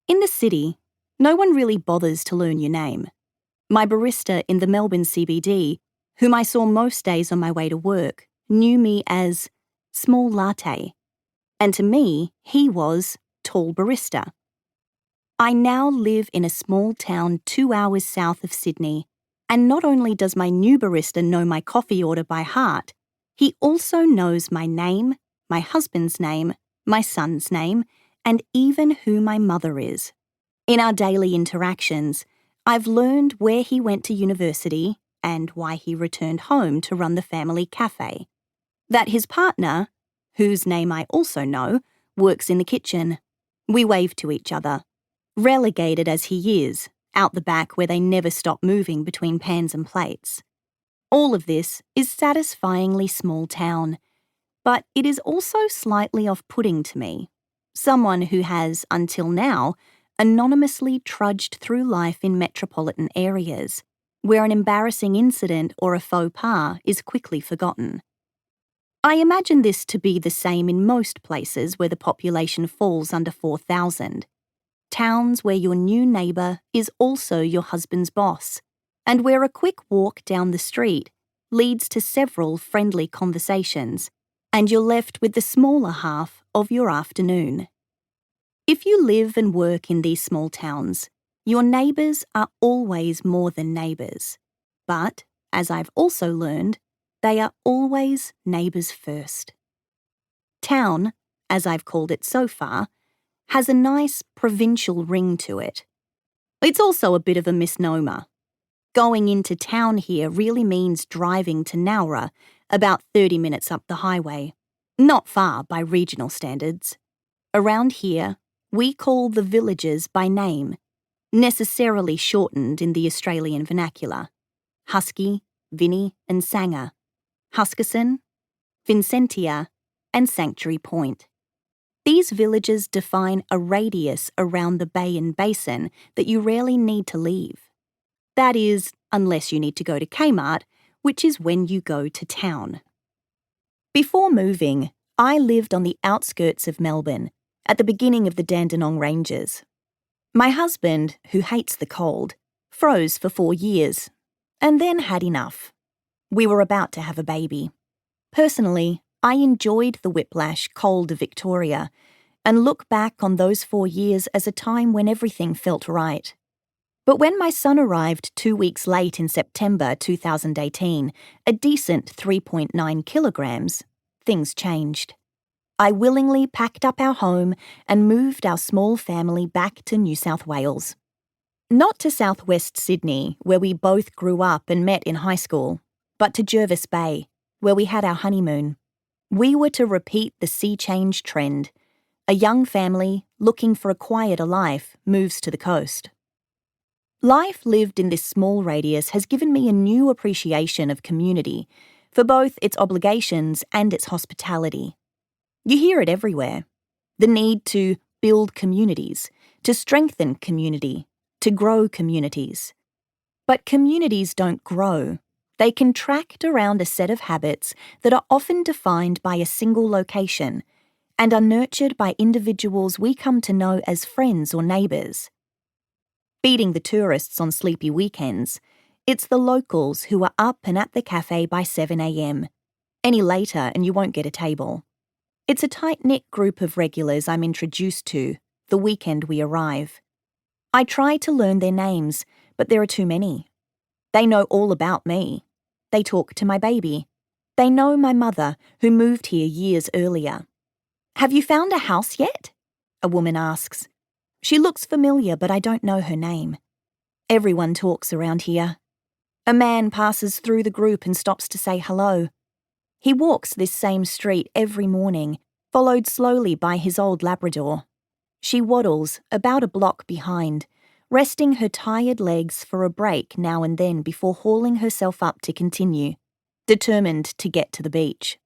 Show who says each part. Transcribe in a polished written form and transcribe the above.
Speaker 1: In the city, no one really bothers to learn your name. My barista in the Melbourne CBD, whom I saw most days on my way to work, knew me as Small Latte, and to me, he was Tall Barista. I now live in a small town 2 hours south of Sydney, and not only does my new barista know my coffee order by heart, he also knows my name, my husband's name, my son's name, and even who my mother is. In our daily interactions, I've learned where he went to university and why he returned home to run the family cafe. That his partner, whose name I also know, works in the kitchen. We wave to each other, relegated as he is, out the back where they never stop moving between pans and plates. All of this is satisfyingly small town, but it is also slightly off-putting to me. Someone who has, until now, anonymously trudged through life in metropolitan areas, where an embarrassing incident or a faux pas is quickly forgotten. I imagine this to be the same in most places where the population falls under 4,000. Towns where your new neighbour is also your husband's boss, and where a quick walk down the street leads to several friendly conversations, and you're left with the smaller half of your afternoon. If you live and work in these small towns, your neighbours are always more than neighbours. But, as I've also learned, they are always neighbours first. Town, as I've called it so far, has a nice provincial ring to it. It's also a bit of a misnomer. Going into town here really means driving to Nowra, about 30 minutes up the highway. Not far by regional standards. Around here, we call the villages by name, necessarily shortened in the Australian vernacular. Husky, Vinnie and Sanger, Huskisson, Vincentia and Sanctuary Point. These villages define a radius around the bay and basin that you rarely need to leave. That is, unless you need to go to Kmart, which is when you go to town. Before moving, I lived on the outskirts of Melbourne, at the beginning of the Dandenong Ranges. My husband, who hates the cold, froze for 4 years, and then had enough. We were about to have a baby. Personally, I enjoyed the whiplash cold of Victoria, and look back on those 4 years as a time when everything felt right. But when my son arrived 2 weeks late in September 2018, a decent 3.9 kilograms, things changed. I willingly packed up our home and moved our small family back to New South Wales. Not to southwest Sydney, where we both grew up and met in high school, but to Jervis Bay, where we had our honeymoon. We were to repeat the sea change trend. A young family, looking for a quieter life, moves to the coast. Life lived in this small radius has given me a new appreciation of community, for both its obligations and its hospitality. You hear it everywhere. The need to build communities, to strengthen community, to grow communities. But communities don't grow. They contract around a set of habits that are often defined by a single location and are nurtured by individuals we come to know as friends or neighbours. Beating the tourists on sleepy weekends, it's the locals who are up and at the cafe by 7 a.m. Any later and you won't get a table. It's a tight-knit group of regulars I'm introduced to the weekend we arrive. I try to learn their names, but there are too many. They know all about me. They talk to my baby. They know my mother, who moved here years earlier. "Have you found a house yet?" a woman asks. She looks familiar, but I don't know her name. Everyone talks around here. A man passes through the group and stops to say hello. He walks this same street every morning, followed slowly by his old Labrador. She waddles about a block behind, resting her tired legs for a break now and then before hauling herself up to continue, determined to get to the beach.